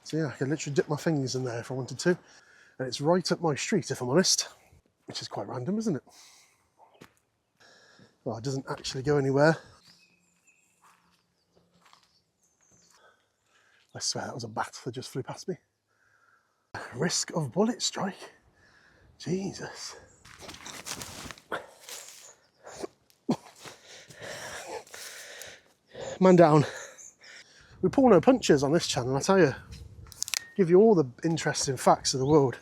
So yeah, I could literally dip my fingers in there if I wanted to. And it's right up my street, if I'm honest, which is quite random, isn't it? Well, it doesn't actually go anywhere. I swear that was a bat that just flew past me. Risk of bullet strike. Jesus. Man down. We pull no punches on this channel, I tell you. Give you all the interesting facts of the world.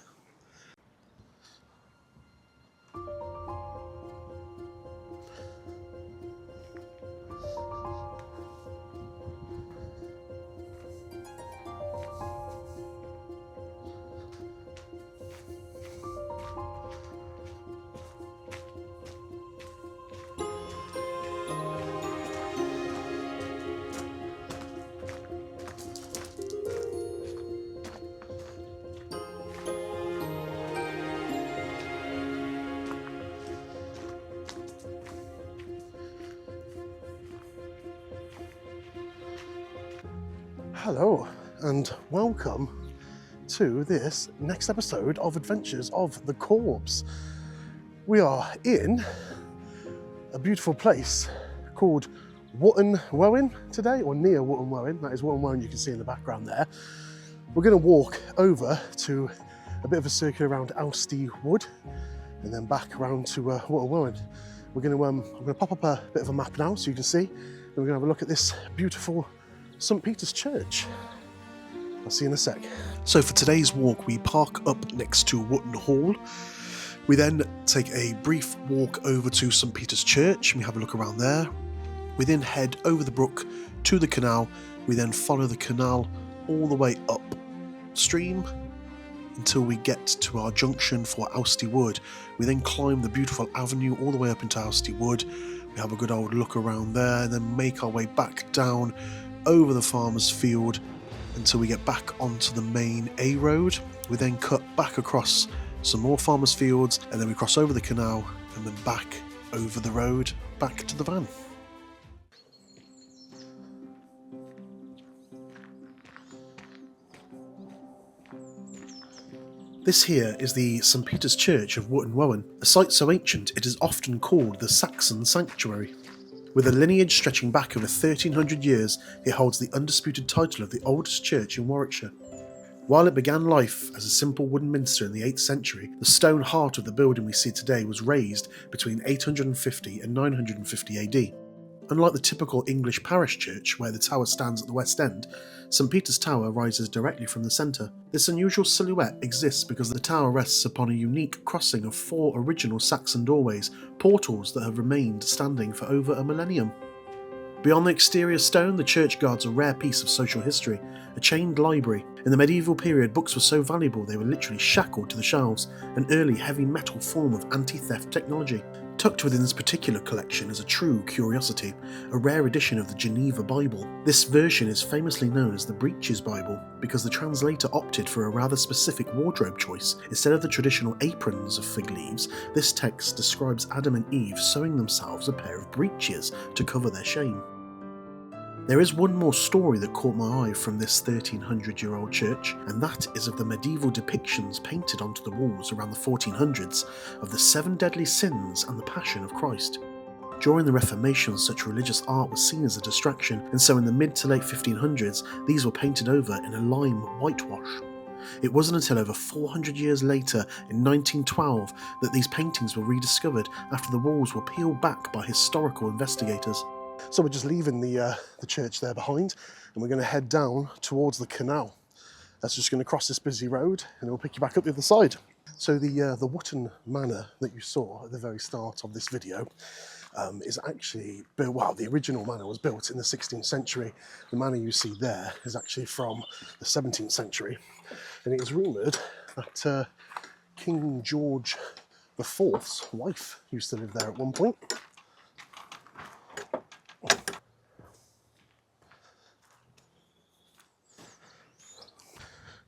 Hello and welcome to this next episode of Adventures of the Corpse. We are in a beautiful place called Wooton Wawen today, or near Wooton Wawen. That is Wooton Wawen you can see in the background there. We're going to walk over to a bit of a circuit around Austy Wood and then back around to Wooton Wawen. I'm going to pop up a bit of a map now so you can see, and we're going to have a look at this beautiful St. Peter's Church. I'll see you in a sec. So for today's walk, we park up next to Wootton Hall. We then take a brief walk over to St. Peter's Church and we have a look around there. We then head over the brook to the canal. We then follow the canal all the way upstream until we get to our junction for Austy Wood. We then climb the beautiful avenue all the way up into Austy Wood. We have a good old look around there and then make our way back down over the farmer's field until we get back onto the main A road. We then cut back across some more farmer's fields and then we cross over the canal and then back over the road back to the van. This here is the St. Peter's Church of Wootton Wawen, a site so ancient it is often called the Saxon Sanctuary. With a lineage stretching back over 1300 years, it holds the undisputed title of the oldest church in Warwickshire. While it began life as a simple wooden minster in the 8th century, the stone heart of the building we see today was raised between 850 and 950 AD. Unlike the typical English parish church where the tower stands at the west end, St. Peter's Tower rises directly from the centre. This unusual silhouette exists because the tower rests upon a unique crossing of 4 original Saxon doorways, portals that have remained standing for over a millennium. Beyond the exterior stone, the church guards a rare piece of social history, a chained library. In the medieval period, books were so valuable they were literally shackled to the shelves, an early heavy metal form of anti-theft technology. Tucked within this particular collection is a true curiosity, a rare edition of the Geneva Bible. This version is famously known as the Breeches Bible because the translator opted for a rather specific wardrobe choice. Instead of the traditional aprons of fig leaves, this text describes Adam and Eve sewing themselves a pair of breeches to cover their shame. There is one more story that caught my eye from this 1300-year-old church, and that is of the medieval depictions painted onto the walls around the 1400s of the 7 deadly sins and the Passion of Christ. During the Reformation, such religious art was seen as a distraction, and so in the mid to late 1500s, these were painted over in a lime whitewash. It wasn't until over 400 years later, in 1912, that these paintings were rediscovered after the walls were peeled back by historical investigators. So we're just leaving the church there behind and we're going to head down towards the canal. That's just going to cross this busy road and we'll pick you back up the other side. So the Wootton Manor that you saw at the very start of this video is actually, well, the original manor was built in the 16th century. The manor you see there is actually from the 17th century. And it is rumoured that King George IV's wife used to live there at one point.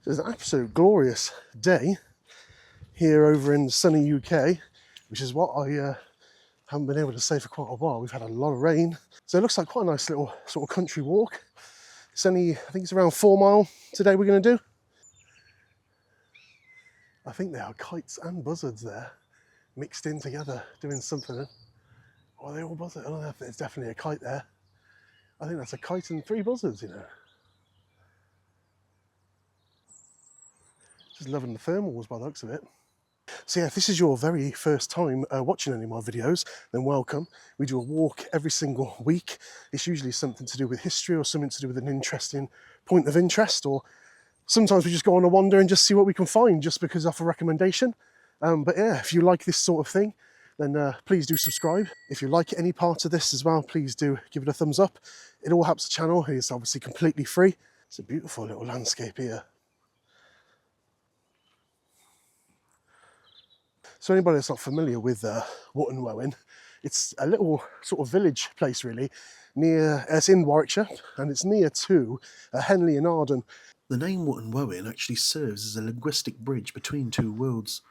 It's an absolute glorious day here over in sunny UK, which is what I haven't been able to say for quite a while. We've had a lot of rain. So it looks like quite a nice little sort of country walk. It's only, I think it's around 4 mile today we're going to do. I think there are kites and buzzards there, mixed in together, doing something. Oh, they all buzzard. Oh, there's definitely a kite there. I think that's a kite and 3 buzzards, you know. Just loving the thermals by the looks of it. So yeah, if this is your very first time watching any of my videos, then welcome. We do a walk every single week. It's usually something to do with history or something to do with an interesting point of interest, or sometimes we just go on a wander and just see what we can find just because of a recommendation. But yeah, if you like this sort of thing, then please do subscribe. If you like any part of this as well, please do give it a thumbs up. It all helps the channel. It's obviously completely free. It's a beautiful little landscape here. So anybody that's not familiar with Wootton Wawen, it's a little sort of village place really, it's in Warwickshire, and it's near to Henley and Arden. The name Wootton Wawen actually serves as a linguistic bridge between 2 worlds.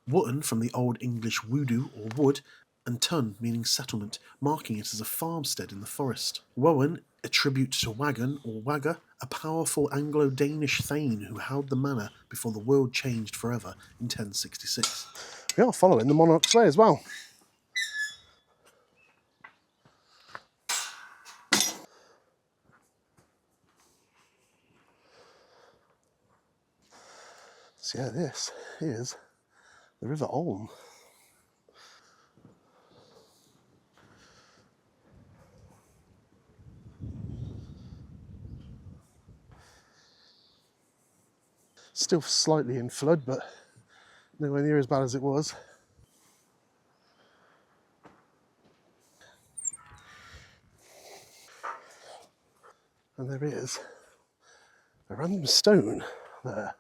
Wootton from the Old English wudu or wood, and tun meaning settlement, marking it as a farmstead in the forest. Wawen, a tribute to Wagon or Wagga, a powerful Anglo-Danish thane who held the manor before the world changed forever in 1066. We are following the monarch's way as well. So yeah, this is the River Olm. Still slightly in flood, but nowhere near as bad as it was. And there is a random stone there,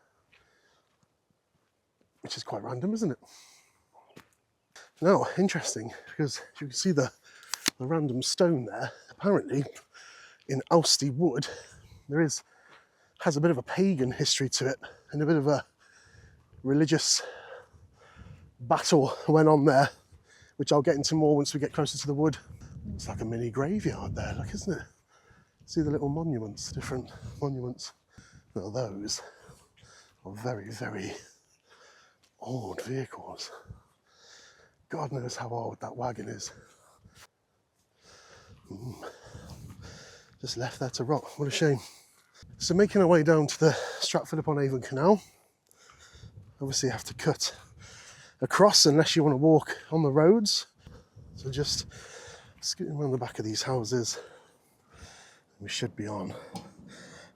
which is quite random, isn't it? Now, interesting, because you can see the random stone there. Apparently, in Austy Wood, has a bit of a pagan history to it, and a bit of a religious battle went on there, which I'll get into more once we get closer to the wood. It's like a mini graveyard there, look, isn't it? See the little monuments, different monuments. Now those are very, very old vehicles. God knows how old that wagon is. Just left there to rot, what a shame. So making our way down to the Stratford-upon-Avon Canal. Obviously you have to cut across unless you want to walk on the roads. So just scooting around the back of these houses. We should be on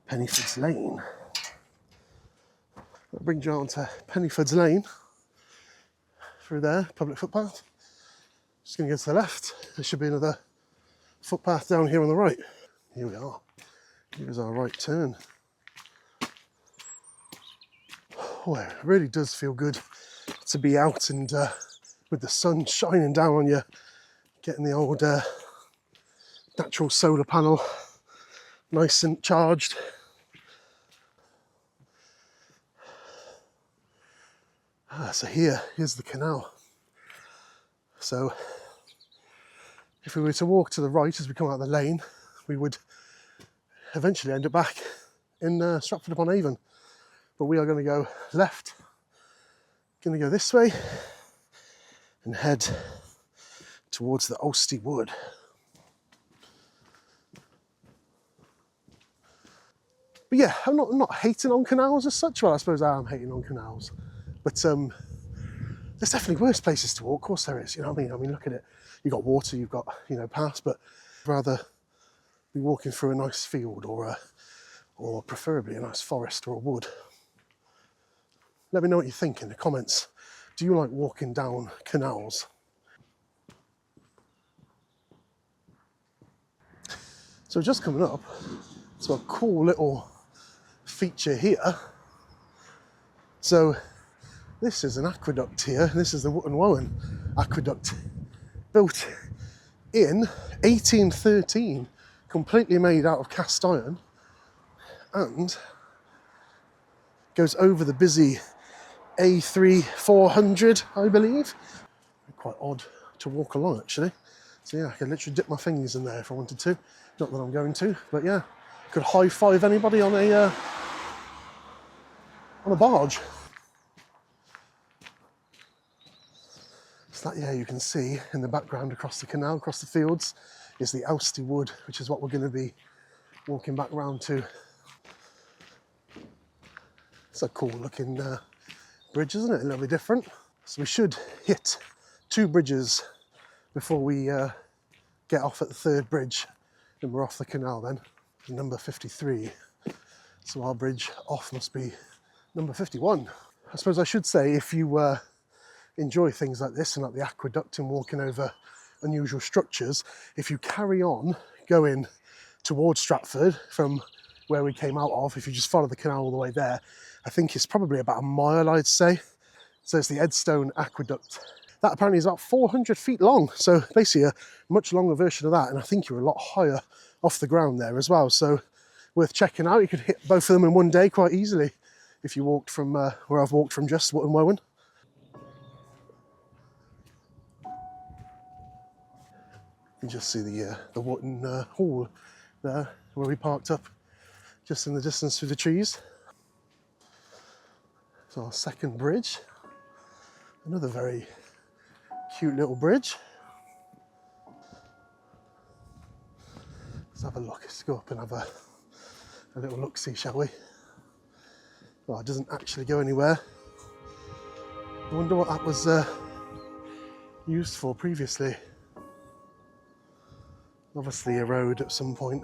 Pennyford's Lane. That brings you on to Pennyford's Lane. Through there, public footpath. Just going to go to the left. There should be another footpath down here on the right. Here we are. Here's our right turn. Oh, it really does feel good to be out and with the sun shining down on you, getting the old natural solar panel nice and charged. So here's the canal. So if we were to walk to the right as we come out of the lane, we would eventually end up back in Stratford-upon-Avon. But we are going to go left, going to go this way and head towards the Austy Wood. But yeah, I'm not hating on canals as such. Well, I suppose I am hating on canals. But there's definitely worse places to walk. Of course there is, you know what I mean? I mean, look at it. You've got water, you've got, paths, but I'd rather be walking through a nice field or preferably a nice forest or a wood. Let me know what you think in the comments. Do you like walking down canals? So just coming up, it's got a cool little feature here. So this is an aqueduct here. This is the Wootton Wawen aqueduct, built in 1813, completely made out of cast iron, and goes over the busy A3 400, I believe. Quite odd to walk along, actually. So yeah, I could literally dip my fingers in there if I wanted to. Not that I'm going to, but yeah, Could high-five anybody on a barge. So that, yeah, you can see in the background across the canal, across the fields, is the Austy Wood, which is what we're going to be walking back round to. It's a cool looking bridge, isn't it? A little bit different. So we should hit 2 bridges before we get off at the 3rd bridge, and we're off the canal then. Number 53. So our bridge off must be number 51. I suppose I should say, if you enjoy things like this and like the aqueduct and walking over unusual structures, if you carry on going towards Stratford from where we came out of, if you just follow the canal all the way there, I think it's probably about a mile, I'd say. So it's the Edstone Aqueduct. That apparently is about 400 feet long, so basically a much longer version of that, and I think you're a lot higher off the ground there as well, so worth checking out. You could hit both of them in one day quite easily if you walked from where I've walked from, just Wooton Wawen. You just see the Wootton Hall there, where we parked up, just in the distance through the trees. So our 2nd bridge, another very cute little bridge. Let's have a look. Let's go up and have a little look-see, shall we? Well, it doesn't actually go anywhere. I wonder what that was used for previously. Obviously a road at some point.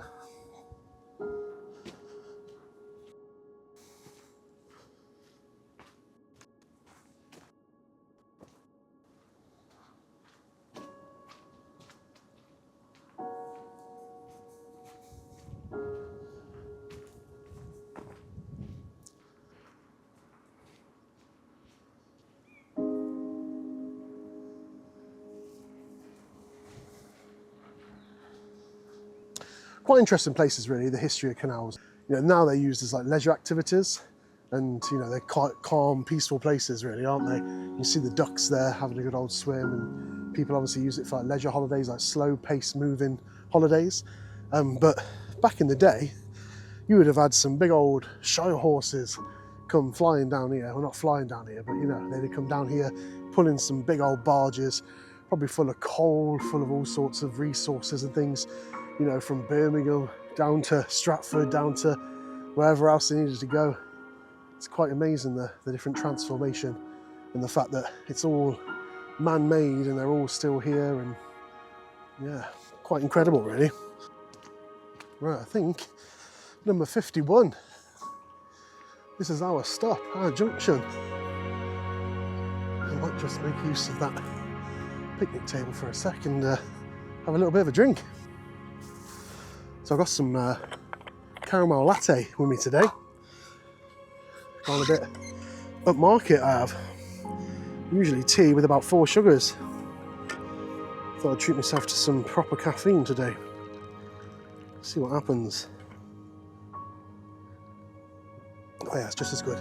Quite interesting places, really, the history of canals. You know, now they're used as like leisure activities, and you know, they're quite calm, peaceful places, really, aren't they? You see the ducks there having a good old swim, and people obviously use it for like leisure holidays, like slow-paced moving holidays. But back in the day, you would have had some big old Shire horses come flying down here. Well, not flying down here, but you know, they'd come down here, pulling some big old barges, probably full of coal, full of all sorts of resources and things. You know, from Birmingham down to Stratford, down to wherever else they needed to go. It's quite amazing, the different transformation, and the fact that it's all man-made and they're all still here, and yeah, quite incredible, really. Right, I think number 51. This is our stop, our junction. I might just make use of that picnic table for a sec and have a little bit of a drink. So I've got some caramel latte with me today. Gone a bit upmarket, I have. Usually tea with about 4 sugars. Thought I'd treat myself to some proper caffeine today. See what happens. Oh yeah, it's just as good.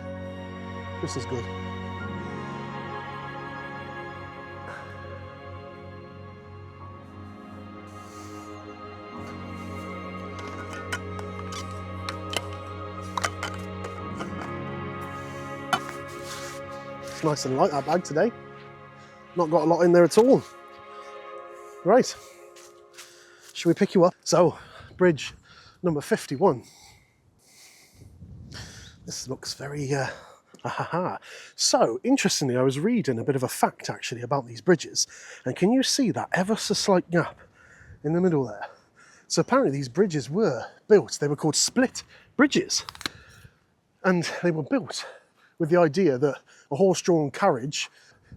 Just as good. Nice and light, that bag today. Not got a lot in there at all. Right, should we pick you up? So, bridge number 51. This looks very, So, interestingly, I was reading a bit of a fact actually about these bridges, and can you see that ever so slight gap in the middle there? So apparently these bridges were built, they were called split bridges, and they were built with the idea that a horse-drawn carriage,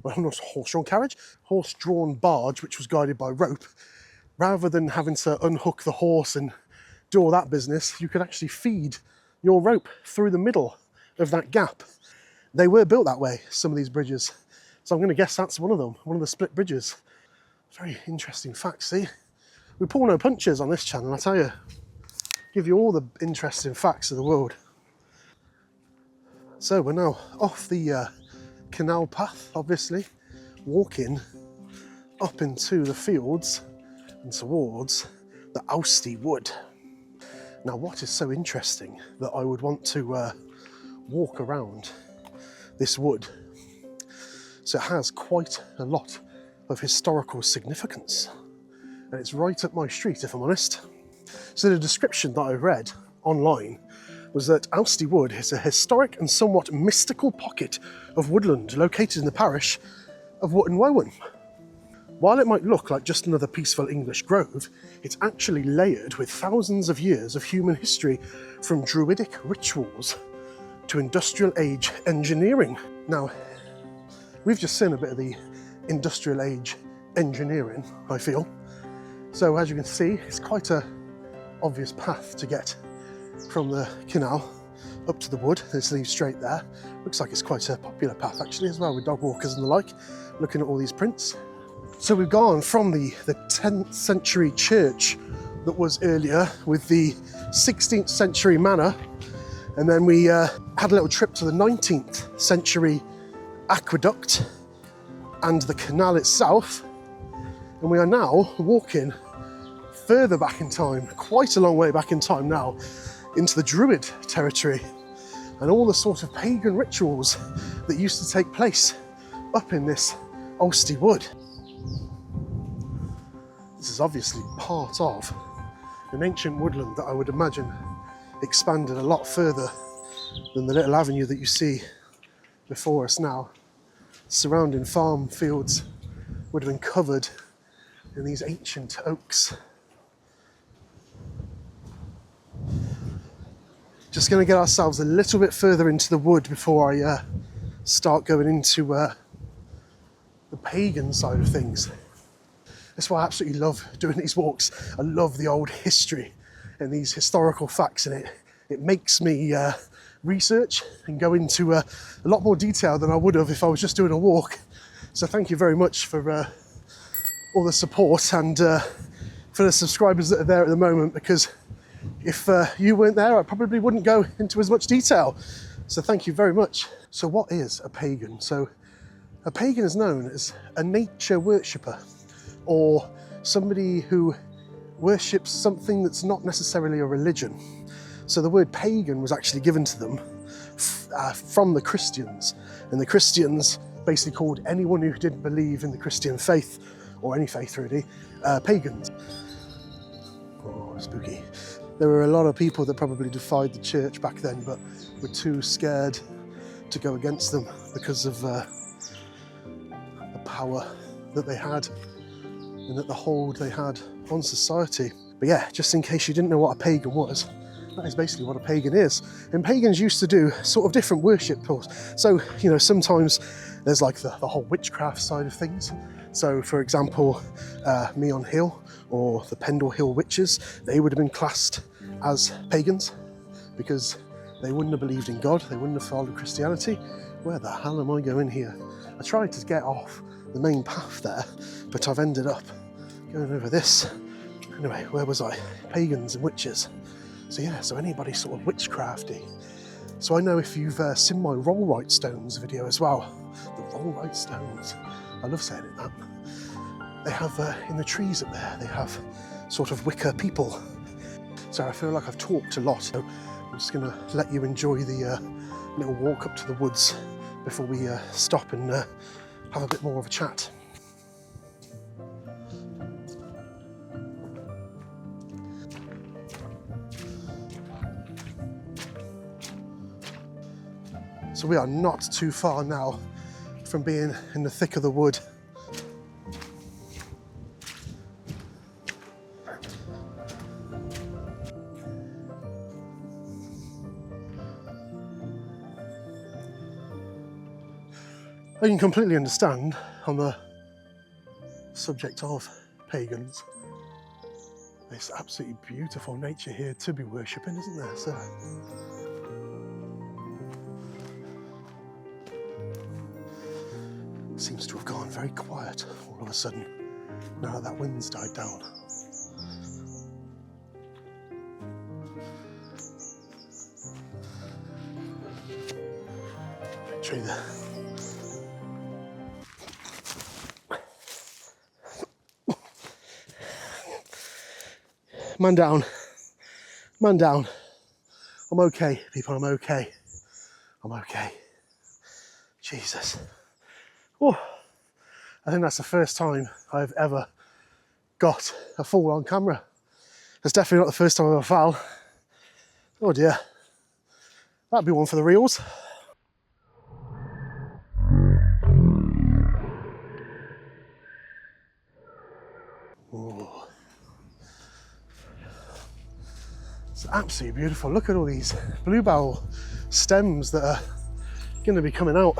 well, not horse-drawn carriage, horse-drawn barge, which was guided by rope, rather than having to unhook the horse and do all that business, you could actually feed your rope through the middle of that gap. They were built that way, some of these bridges. So I'm going to guess that's one of them, one of the split bridges. Very interesting facts, see? We pull no punches on this channel, I tell you. Give you all the interesting facts of the world. So we're now off the canal path, obviously, walking up into the fields and towards the Austy Wood. Now, what is so interesting that I would want to walk around this wood, so it has quite a lot of historical significance, and it's right up my street, if I'm honest. So the description that I read online was that Austy Wood is a historic and somewhat mystical pocket of woodland located in the parish of Wooton Wawen. While it might look like just another peaceful English grove, it's actually layered with thousands of years of human history, from druidic rituals to industrial age engineering. Now, we've just seen a bit of the industrial age engineering, I feel. So as you can see, it's quite a obvious path to get from the canal up to the wood. This leads straight there. Looks like it's quite a popular path actually as well, with dog walkers and the like, looking at all these prints. So we've gone from the 10th century church that was earlier, with the 16th century manor, and then we had a little trip to the 19th century aqueduct and the canal itself, and we are now walking further back in time, quite a long way back in time now, into the Druid territory and all the sort of pagan rituals that used to take place up in this Austy Wood. This is obviously part of an ancient woodland that I would imagine expanded a lot further than the little avenue that you see before us now. Surrounding farm fields would have been covered in these ancient oaks. Just going to get ourselves a little bit further into the wood before I start going into the pagan side of things. That's why I absolutely love doing these walks. I love the old history and these historical facts in it. It makes me research and go into a lot more detail than I would have if I was just doing a walk. So thank you very much for all the support and for the subscribers that are there at the moment, because if you weren't there, I probably wouldn't go into as much detail. So thank you very much. So what is a pagan? So a pagan is known as a nature worshipper, or somebody who worships something that's not necessarily a religion. So the word pagan was actually given to them from the Christians, and the Christians basically called anyone who didn't believe in the Christian faith, or any faith really, pagans. Oh, spooky. There were a lot of people that probably defied the church back then, but were too scared to go against them because of the power that they had and that the hold they had on society. But yeah, just in case you didn't know what a pagan was, that is basically what a pagan is. And pagans used to do sort of different worship. So, you know, sometimes there's like the whole witchcraft side of things. So, for example, Meon Hill or the Pendle Hill witches, they would have been classed as pagans because they wouldn't have believed in God, they wouldn't have followed Christianity. Where the hell am I going here? I tried to get off the main path there, but I've ended up going over this. Anyway, where was I? Pagans and witches. So yeah, so anybody sort of witchcrafty. So I know if you've seen my Rollright Stones video as well, the Rollright Stones, I love saying it that. They have, in the trees up there, they have sort of wicker people. So I feel like I've talked a lot, so I'm just gonna let you enjoy the little walk up to the woods before we stop and have a bit more of a chat. So we are not too far now from being in the thick of the wood. I can completely understand on the subject of pagans. It's absolutely beautiful nature here to be worshipping, isn't there? So it seems to have gone very quiet all of a sudden, now that wind's died down. Show you there. Man Man down. I'm okay, people, I'm okay. I'm okay. Jesus. Oh, I think that's the first time I've ever got a fall on camera. It's definitely not the first time I've ever fell. Oh dear. That'd be one for the reels. Oh. It's absolutely beautiful. Look at all these bluebell stems that are going to be coming out.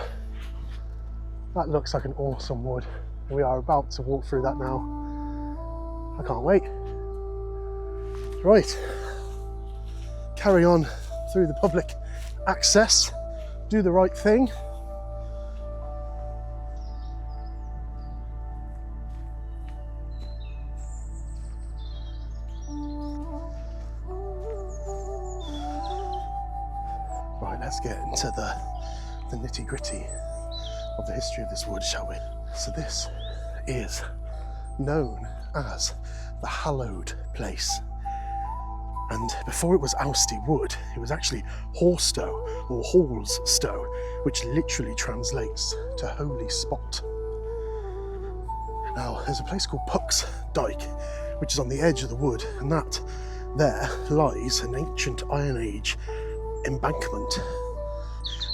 That looks like an awesome wood. We are about to walk through that now. I can't wait. Right. Carry on through the public access. Do the right thing. Right, let's get into the nitty-gritty of the history of this wood, shall we? So this is known as the hallowed place. And before it was Austy Wood, it was actually Horstow or Hall's Stow, which literally translates to holy spot. Now, there's a place called Puck's Dyke, which is on the edge of the wood, and that there lies an ancient Iron Age embankment.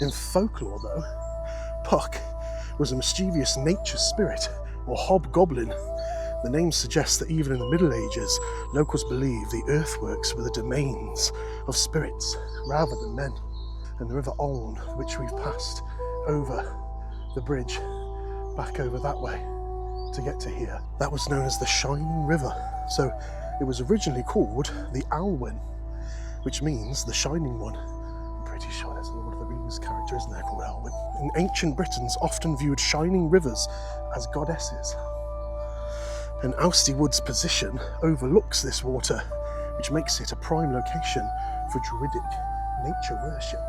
In folklore, though, Puck was a mischievous nature spirit or hobgoblin. The name suggests that even in the Middle Ages, locals believed the earthworks were the domains of spirits rather than men. And the River Olne, which we've passed over the bridge back over that way to get to here, that was known as the Shining River. So it was originally called the Alwen, which means the Shining One. I'm pretty sure there's a Lord of the Rings character, isn't there, called Alwen? And ancient Britons often viewed shining rivers as goddesses. And Austy Wood's position overlooks this water, which makes it a prime location for druidic nature worship.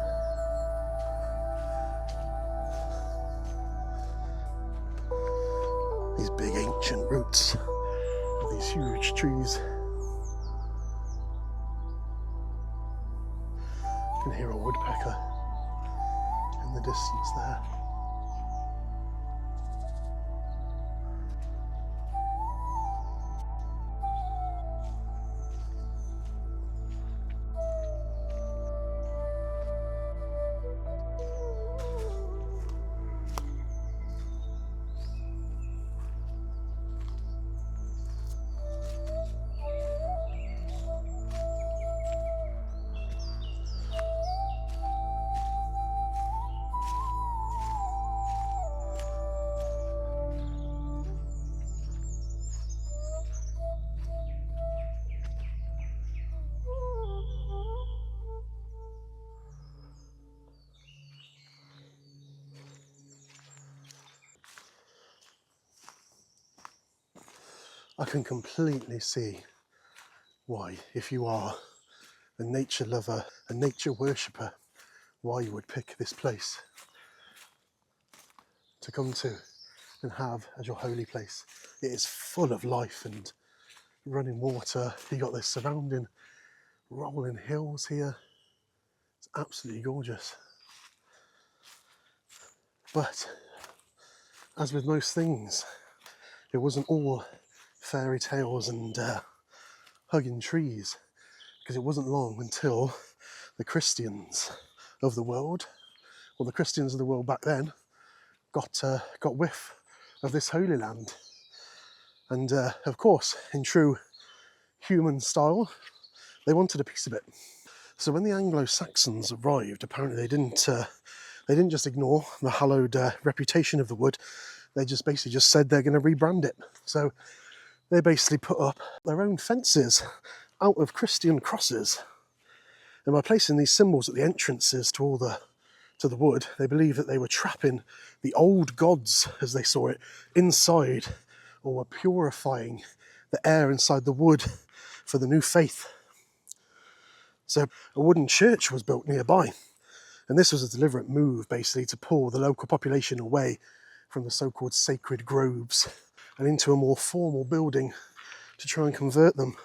These big ancient roots of these huge trees. You can hear a woodpecker in the distance there. I can completely see why, if you are a nature lover, a nature worshipper, why you would pick this place to come to and have as your holy place. It is full of life and running water. You got this surrounding rolling hills here. It's absolutely gorgeous. But as with most things, it wasn't all fairy tales and hugging trees, because it wasn't long until the Christians of the world, or the Christians of the world back then, got whiff of this holy land. And of course, in true human style, they wanted a piece of it. So when the Anglo-Saxons arrived, apparently they didn't just ignore the hallowed reputation of the wood. They just basically just said they're going to rebrand it. So they basically put up their own fences out of Christian crosses. And by placing these symbols at the entrances to the wood, they believed that they were trapping the old gods, as they saw it, inside, or were purifying the air inside the wood for the new faith. So a wooden church was built nearby. And this was a deliberate move, basically, to pull the local population away from the so-called sacred groves and into a more formal building to try and convert them.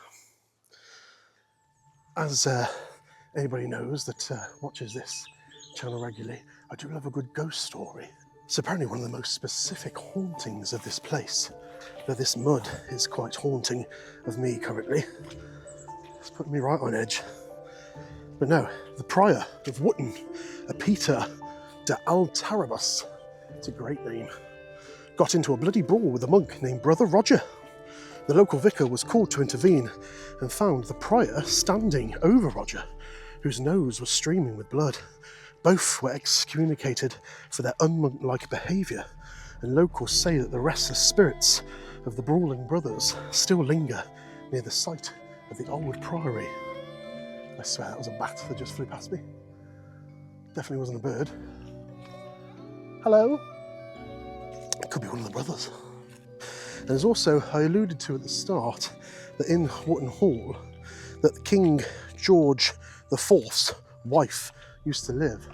As anybody knows that watches this channel regularly, I do love a good ghost story. So apparently one of the most specific hauntings of this place, though this mud is quite haunting of me currently, it's putting me right on edge. But no, the prior of Wooton, a Peter de Altaribus, it's a great name, got into a bloody brawl with a monk named Brother Roger. The local vicar was called to intervene and found the prior standing over Roger, whose nose was streaming with blood. Both were excommunicated for their unmonk-like behaviour, and locals say that the restless spirits of the brawling brothers still linger near the site of the old priory. I swear that was a bat that just flew past me. Definitely wasn't a bird. Hello? It could be one of the brothers. And there's also, I alluded to at the start, that in Wootton Hall, that King George IV's wife used to live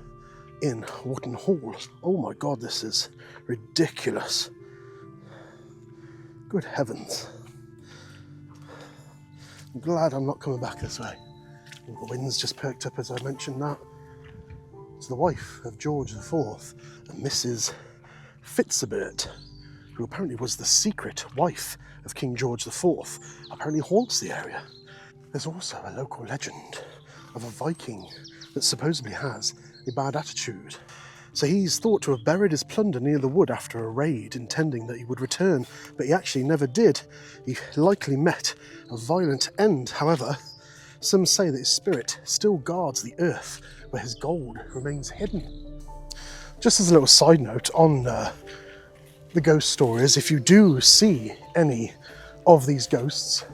in Wootton Hall. Oh my God, this is ridiculous. Good heavens. I'm glad I'm not coming back this way. The wind's just perked up as I mentioned that. It's the wife of George IV, and Mrs. Fitzbert, who apparently was the secret wife of King George IV, apparently haunts the area. There's also a local legend of a Viking that supposedly has a bad attitude. So he's thought to have buried his plunder near the wood after a raid, intending that he would return, but he actually never did. He likely met a violent end. However, some say that his spirit still guards the earth where his gold remains hidden. Just as a little side note on the ghost stories, if you do see any of these ghosts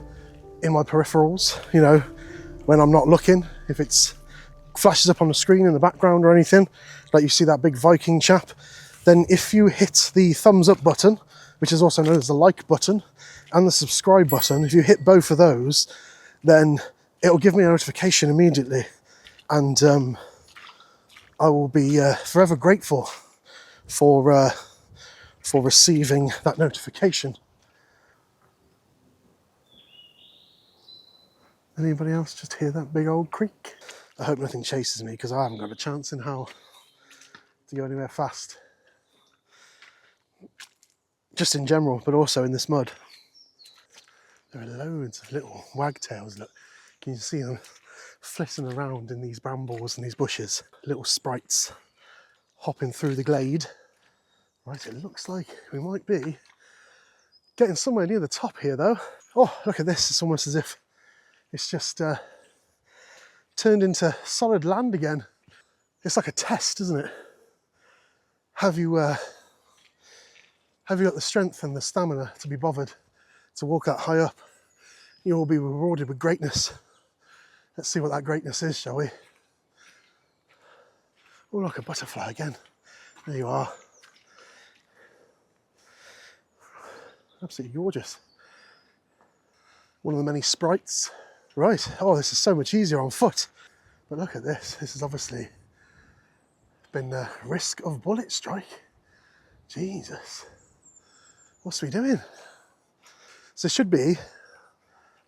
in my peripherals, you know, when I'm not looking, if it's flashes up on the screen in the background or anything, like you see that big Viking chap, then if you hit the thumbs up button, which is also known as the like button, and the subscribe button, if you hit both of those, then it'll give me a notification immediately, and I will be forever grateful for receiving that notification. Anybody else just hear that big old creak? I hope nothing chases me, because I haven't got a chance in hell to go anywhere fast. Just in general, but also in this mud. There are loads of little wagtails, look. Can you see them flitting around in these brambles and these bushes? Little sprites hopping through the glade. Right, it looks like we might be getting somewhere near the top here though. Oh, look at this, it's almost as if it's just turned into solid land again. It's like a test, isn't it? Have you got the strength and the stamina to be bothered to walk that high up? You will be rewarded with greatness. Let's see what that greatness is, shall we? Oh, look, a butterfly again. There you are. Absolutely gorgeous. One of the many sprites. Right, oh, this is so much easier on foot. But look at this. This has obviously been a risk of bullet strike. Jesus. What's we doing? So it should be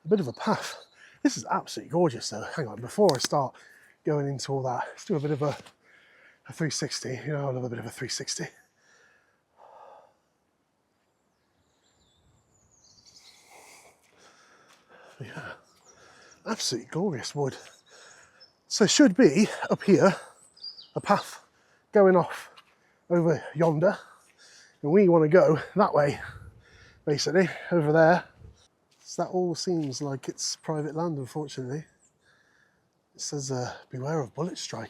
a bit of a path. This is absolutely gorgeous though. Hang on, before I start going into all that, let's do a bit of a 360. You know, I love a bit of a 360. Yeah, absolutely glorious wood. So should be up here a path going off over yonder, and we want to go that way, basically over there. So that all seems like it's private land, unfortunately. It says beware of bullet strike,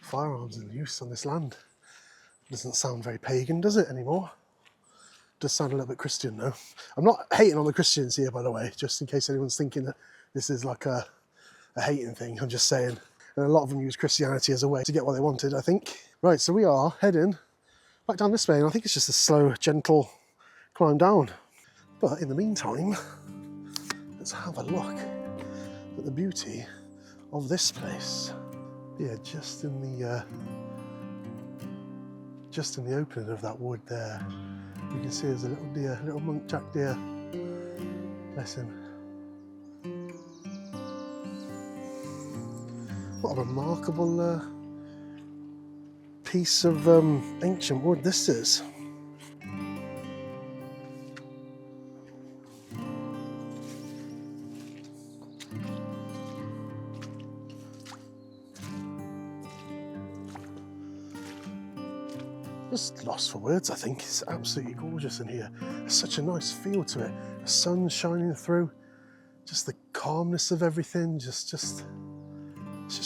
firearms in use on this land. Doesn't sound very pagan, does it, anymore? Does sound a little bit Christian though. I'm not hating on the Christians here, by the way, just in case anyone's thinking that this is like a hating thing. I'm just saying. And a lot of them use Christianity as a way to get what they wanted, I think. Right, so we are heading back down this way, and I think it's just a slow, gentle climb down. But in the meantime, let's have a look at the beauty of this place. Yeah, just in the opening of that wood there, you can see there's a little deer, little muntjac deer. Bless him. What a remarkable piece of ancient wood this is. Just lost for words, I think. It's absolutely gorgeous in here. There's such a nice feel to it. The sun shining through, just the calmness of everything, it's just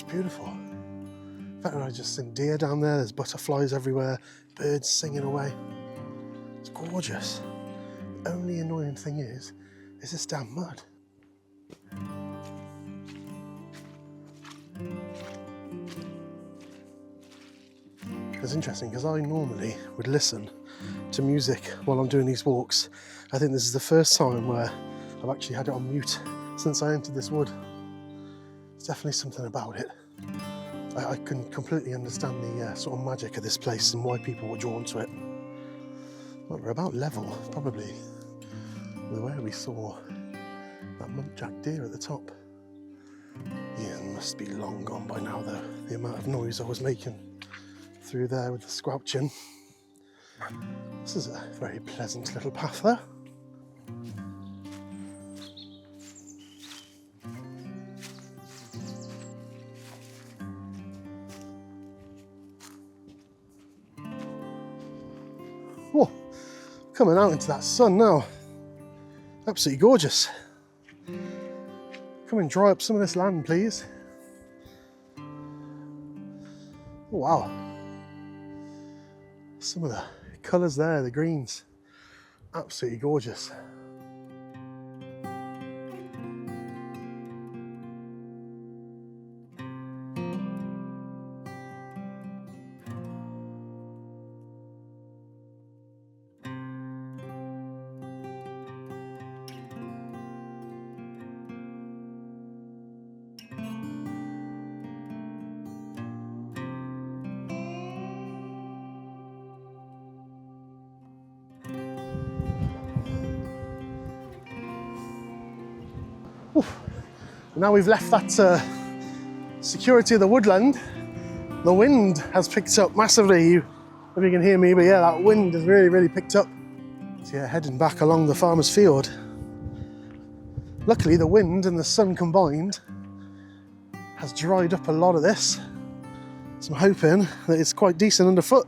beautiful. In fact, I just seen deer down there, there's butterflies everywhere, birds singing away. It's gorgeous. The only annoying thing is this damn mud. It's interesting because I normally would listen to music while I'm doing these walks. I think this is the first time where I've actually had it on mute since I entered this wood. There's definitely something about it. I can completely understand the sort of magic of this place and why people were drawn to it. Well, we're about level, probably, with where we saw that muntjac deer at the top. Yeah, it must be long gone by now though, the amount of noise I was making through there with the squelching. This is a very pleasant little path there. Whoa, coming out into that sun now. Absolutely gorgeous. Come and dry up some of this land, please. Oh, wow. Some of the colours there, the greens, absolutely gorgeous. Oof. Now we've left that security of the woodland, the wind has picked up massively. If you can hear me, but yeah, that wind has really picked up. So yeah, heading back along the farmer's field. Luckily the wind and the sun combined has dried up a lot of this. So I'm hoping that it's quite decent underfoot.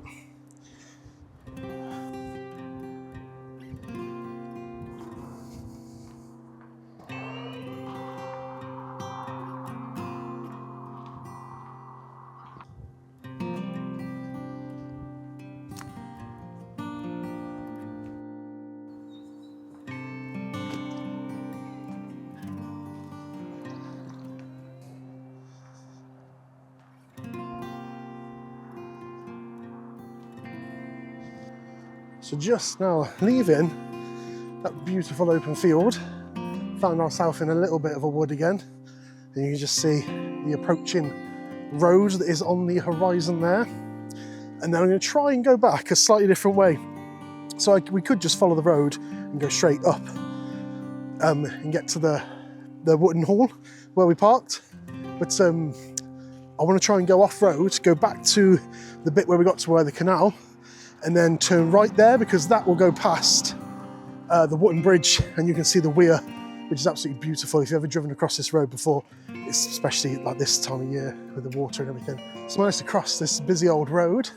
So just now leaving that beautiful open field, found ourselves in a little bit of a wood again. And you can just see the approaching road that is on the horizon there. And then I'm going to try and go back a slightly different way. So we could just follow the road and go straight up and get to the Wooton Hall where we parked. But I want to try and go off-road, go back to the bit where we got to where the canal, and then turn right there because that will go past the Wootton Bridge and you can see the weir, which is absolutely beautiful. If you've ever driven across this road before, it's especially like this time of year with the water and everything. So I managed to cross this busy old road,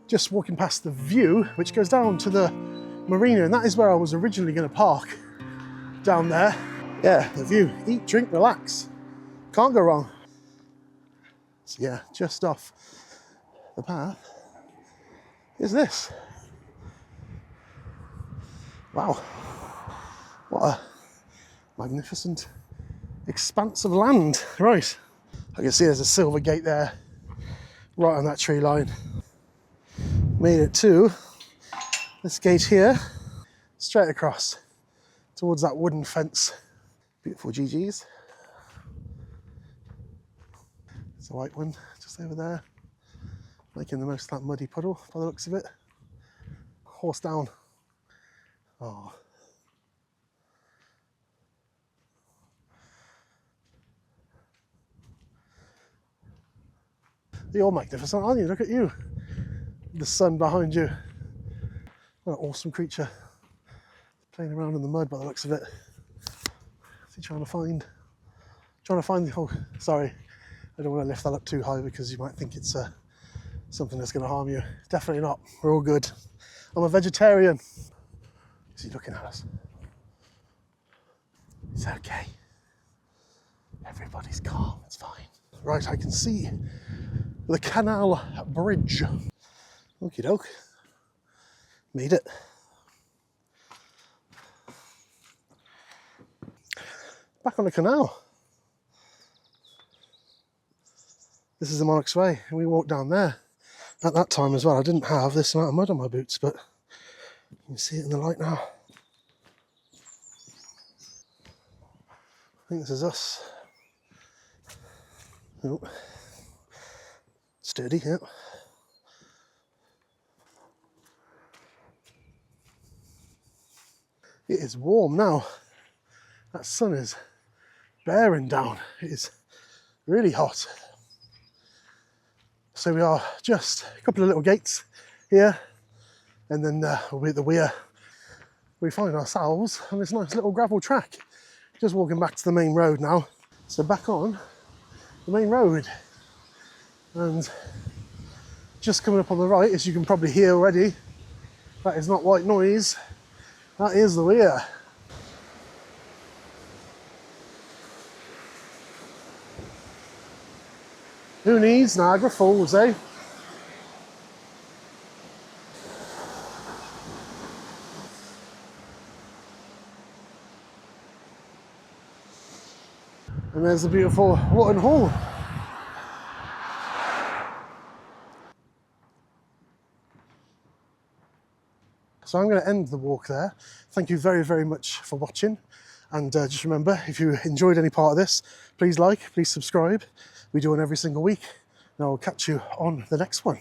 just walking past the view, which goes down to the marina, and that is where I was originally going to park, down there. Yeah, the view, eat, drink, relax. Can't go wrong. So yeah, just off the path is this. Wow, what a magnificent expanse of land. Right, I can see there's a silver gate there, right on that tree line. Made it to this gate here, straight across towards that wooden fence. Beautiful GGs. There's a white one just over there, making the most of that muddy puddle by the looks of it. Horse down. Oh. You're magnificent, aren't you? Look at you. The sun behind you. What an awesome creature. Playing around in the mud by the looks of it. What's he trying to find? Oh, sorry. I don't want to lift that up too high because you might think it's something that's going to harm you. Definitely not. We're all good. I'm a vegetarian. Is he looking at us? It's okay. Everybody's calm. It's fine. Right, I can see the canal bridge. Okie doke. Made it. Back on the canal. This is the Monarch's Way, and we walked down there. At that time as well, I didn't have this amount of mud on my boots, but you can see it in the light now. I think this is us. Oh. Sturdy, yeah. It is warm now. That sun is bearing down. It is really hot. So we are just a couple of little gates here, and then we'll be at the weir. We find ourselves on this nice little gravel track. Just walking back to the main road now. So back on the main road. And just coming up on the right, as you can probably hear already, that is not white noise, that is the weir. Who needs Niagara Falls, eh? And there's the beautiful Wooton Hall. So I'm going to end the walk there. Thank you very, very much for watching. And just remember, if you enjoyed any part of this, please like, please subscribe. We do one every single week. And I'll catch you on the next one.